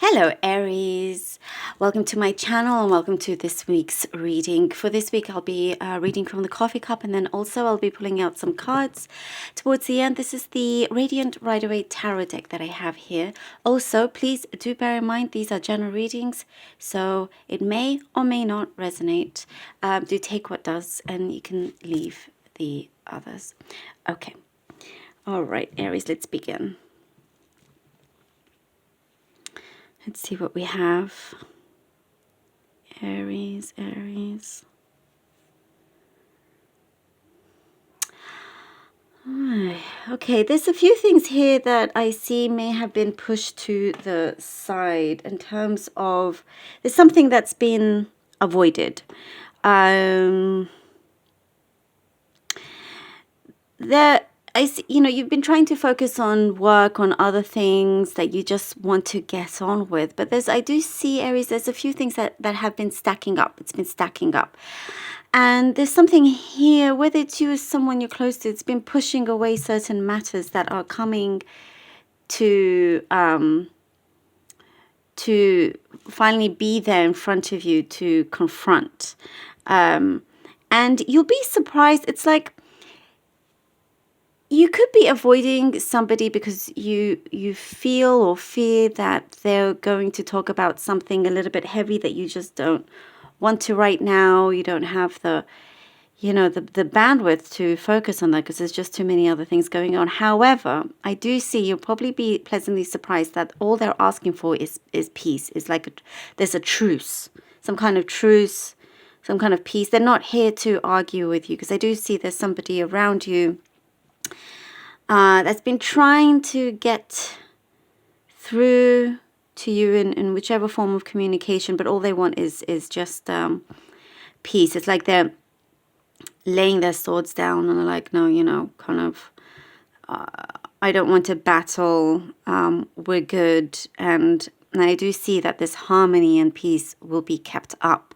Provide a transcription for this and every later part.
Hello Aries, welcome to my channel and welcome to this week's reading. For this week I'll be reading from the coffee cup, and then also I'll be pulling out some cards towards the end. This is the Radiant Rider-Waite Tarot deck that I have here. Also, please do bear in mind these are general readings, so it may or may not resonate. Do take what does and you can leave the others. Okay, all right Aries, let's begin. Let's see what we have. Aries. Okay, there's a few things here that I see may have been pushed to the side in terms of there's something that's been avoided. I see, you've been trying to focus on work, on other things that you just want to get on with. But I do see, Aries, there's a few things that have been stacking up. It's been stacking up. And there's something here, whether it's you or someone you're close to, it's been pushing away certain matters that are coming to finally be there in front of you to confront. And you'll be surprised. It's like, you could be avoiding somebody because you feel or fear that they're going to talk about something a little bit heavy that you just don't want to right now. You don't have the bandwidth to focus on that because there's just too many other things going on. However, I do see you'll probably be pleasantly surprised that all they're asking for is peace. It's like there's a truce, some kind of truce, some kind of peace. They're not here to argue with you because I do see there's somebody around you that's been trying to get through to you in whichever form of communication, but all they want is just peace. It's like they're laying their swords down and they're like, no, kind of, I don't want to battle. We're good. And I do see that this harmony and peace will be kept up.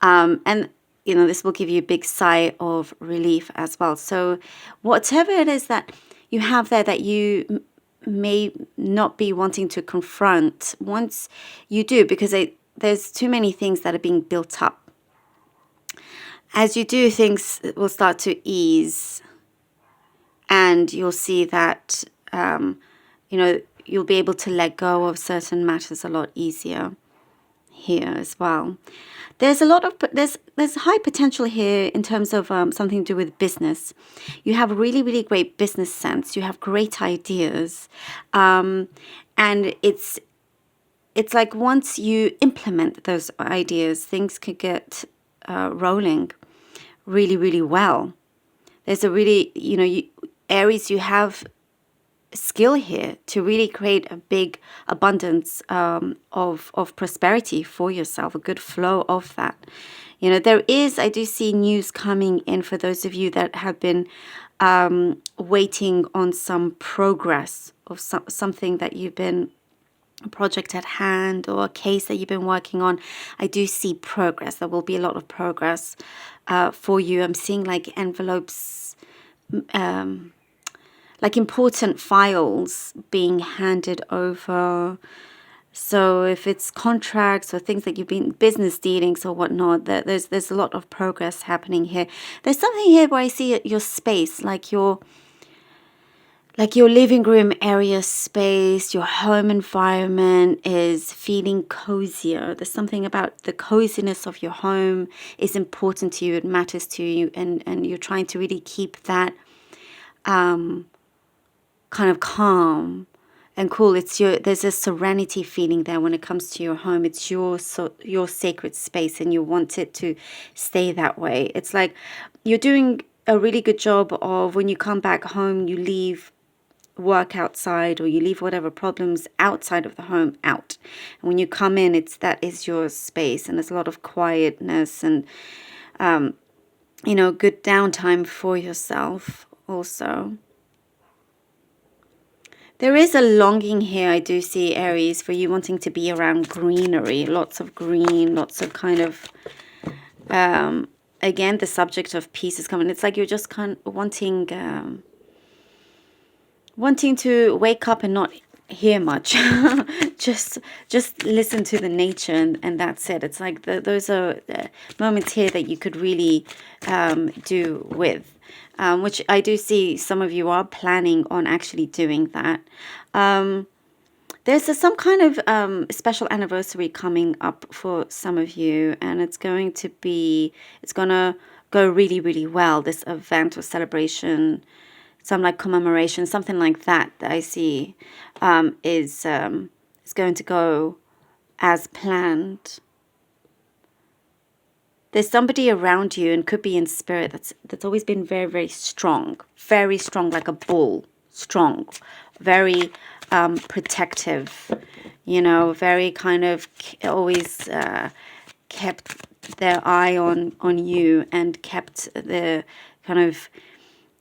And this will give you a big sigh of relief as well. So whatever it is that you have there that you may not be wanting to confront, once you do, because there's too many things that are being built up. As you do, things will start to ease, and you'll see that, you'll be able to let go of certain matters a lot easier here as well. There's there's high potential here in terms of something to do with business. You have really, really great business sense. You have great ideas. And it's like once you implement those ideas, things could get rolling really, really well. There's a really, Aries, you have skill here to really create a big abundance of prosperity for yourself, a good flow of that. I do see news coming in for those of you that have been waiting on some progress of something that you've been, a project at hand or a case that you've been working on. I do see progress. There will be a lot of progress for you. I'm seeing like envelopes, like important files being handed over. So if it's contracts or things that you've been business dealings or whatnot, there's a lot of progress happening here. There's something here where I see your space, like your living room area space, your home environment is feeling cozier. There's something about the coziness of your home is important to you. It matters to you, and you're trying to really keep that kind of calm and cool. There's a serenity feeling there when it comes to your home. It's your sacred space, and you want it to stay that way. It's like you're doing a really good job of, when you come back home, you leave work outside, or you leave whatever problems outside of the home out. And when you come in, that is your space, and there's a lot of quietness and good downtime for yourself also. There is a longing here, I do see, Aries, for you wanting to be around greenery, lots of green, lots of kind of, again, the subject of peace is coming. It's like you're just kind of wanting to wake up and not hear much, just listen to the nature, and that's it. It's like those are moments here that you could really do with, which I do see some of you are planning on actually doing that. There's some kind of special anniversary coming up for some of you, and it's going to go really, really well. This event or celebration, some like commemoration, something like that I see is going to go as planned. There's somebody around you, and could be in spirit, that's always been very, very strong, like a bull, strong, very protective, very kind of always kept their eye on you, and kept the kind of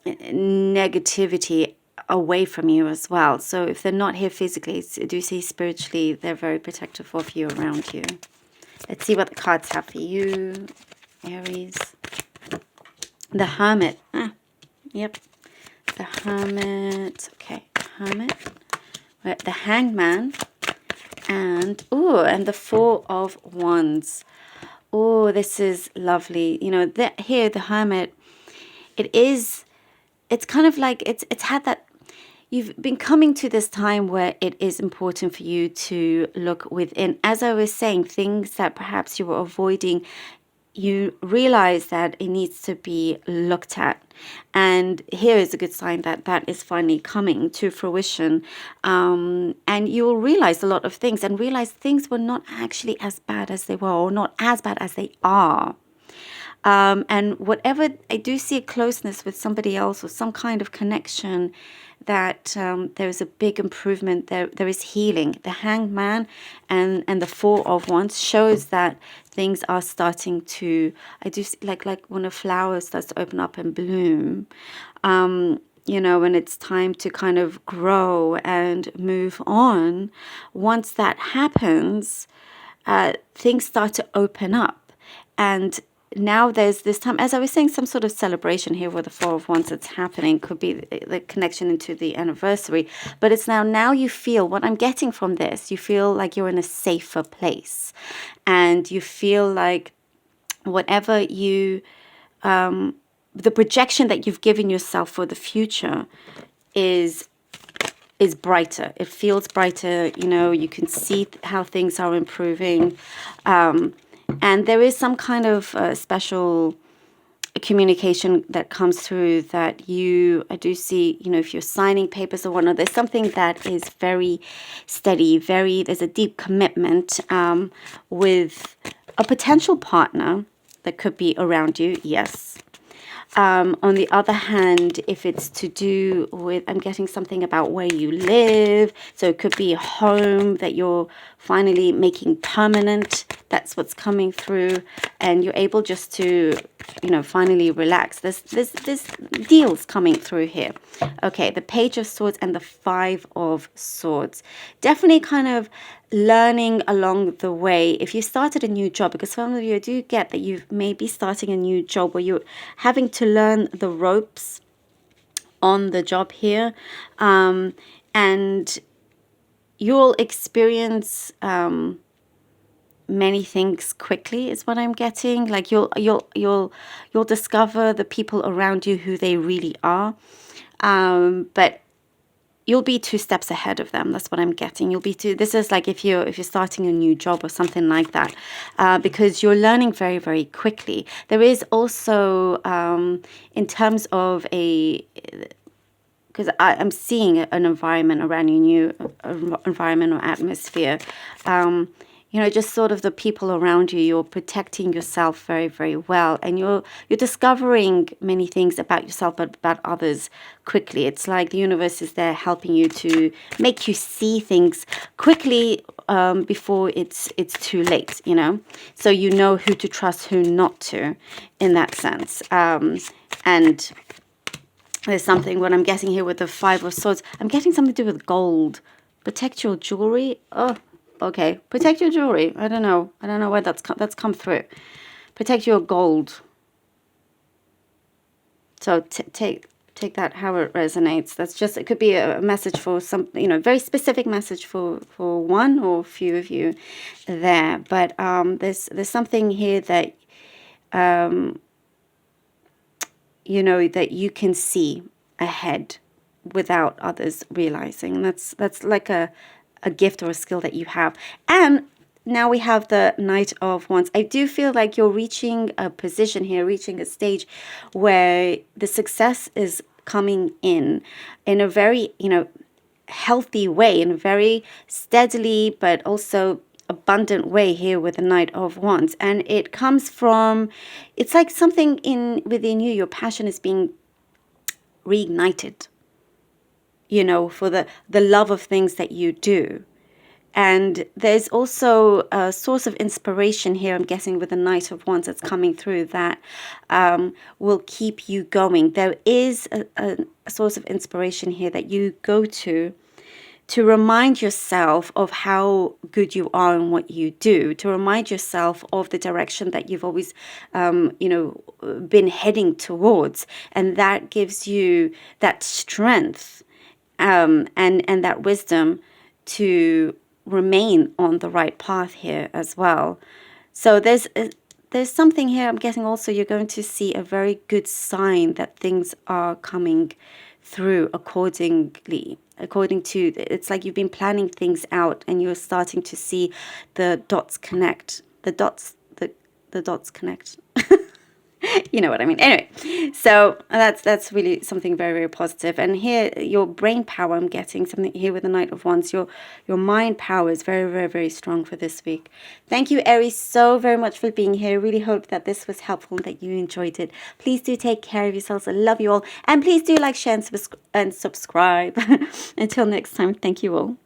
negativity away from you as well. So if they're not here physically, I do see spiritually they're very protective of you, around you. Let's see what the cards have for you, Aries. The Hermit. Yep. The Hermit. Okay, Hermit. The Hangman. And the Four of Wands. Oh, this is lovely. Here the Hermit, it's kind of like it's had that, you've been coming to this time where it is important for you to look within. As I was saying, things that perhaps you were avoiding, you realize that it needs to be looked at. And here is a good sign that that is finally coming to fruition. And you'll realize a lot of things, and realize things were not actually as bad as they were, or not as bad as they are. And whatever, I do see a closeness with somebody else, or some kind of connection, that there is a big improvement. There is healing. The Hangman and the Four of Wands shows that things are starting to, I do see, like when a flower starts to open up and bloom, when it's time to kind of grow and move on. Once that happens, things start to open up. And now there's this time, as I was saying, some sort of celebration here with the Four of Wands that's happening. Could be the connection into the anniversary. But it's now you feel, what I'm getting from this, you feel like you're in a safer place. And you feel like whatever you, the projection that you've given yourself for the future is brighter. It feels brighter. You can see how things are improving. And there is some kind of special communication that comes through that I do see, if you're signing papers or whatnot, there's something that is very steady, there's a deep commitment with a potential partner that could be around you, yes. On the other hand, if it's to do with, I'm getting something about where you live. So it could be a home that you're finally making permanent. That's what's coming through. And you're able just to, finally relax. There's deals coming through here. Okay, the Page of Swords and the Five of Swords. Definitely kind of learning along the way. If you started a new job, because some of you do get that you may be starting a new job where you're having to learn the ropes on the job here, and you'll experience many things quickly is what I'm getting. Like you'll discover the people around you, who they really are, but you'll be 2 steps ahead of them. That's what I'm getting. This is like if you're starting a new job or something like that, because you're learning very, very quickly. There is also, in terms of because I'm seeing an environment around you, new environment or atmosphere, just sort of the people around you, you're protecting yourself very, very well. And you're discovering many things about yourself, but about others quickly. It's like the universe is there helping you to make you see things quickly before it's too late, So you know who to trust, who not to, in that sense. And there's something, what I'm getting here with the Five of Swords, I'm getting something to do with gold. Protect your jewelry. Oh, okay. Protect your jewelry. I don't know where that's come through. Protect your gold. So take take that how it resonates. That's just, it could be a message for some, you know, very specific message for one or a few of you there. But there's something here that you know, that you can see ahead without others realizing. That's like a gift or a skill that you have. And now we have the Knight of Wands. I do feel like you're reaching a position here, reaching a stage where the success is coming in a very, you know, healthy way, in a very steadily but also abundant way here with the Knight of Wands. And it comes from, it's like something in within you, your passion is being reignited, you know, for the love of things that you do. And there's also a source of inspiration here, I'm guessing, with the Knight of Wands that's coming through that will keep you going. There is a source of inspiration here that you go to remind yourself of how good you are in what you do, to remind yourself of the direction that you've always, you know, been heading towards. And that gives you that strength and that wisdom to remain on the right path here as well. So there's something here, I'm getting also you're going to see a very good sign that things are coming through according to, it's like you've been planning things out and you're starting to see the dots connect. The dots connect. You know what I mean. Anyway, so that's really something very, very positive. And here, your brain power, I'm getting something here with the Knight of Wands. Your mind power is very, very, very strong for this week. Thank you, Aries, so very much for being here. Really hope that this was helpful and that you enjoyed it. Please do take care of yourselves. I love you all. And please do like, share, and subscribe. Until next time, thank you all.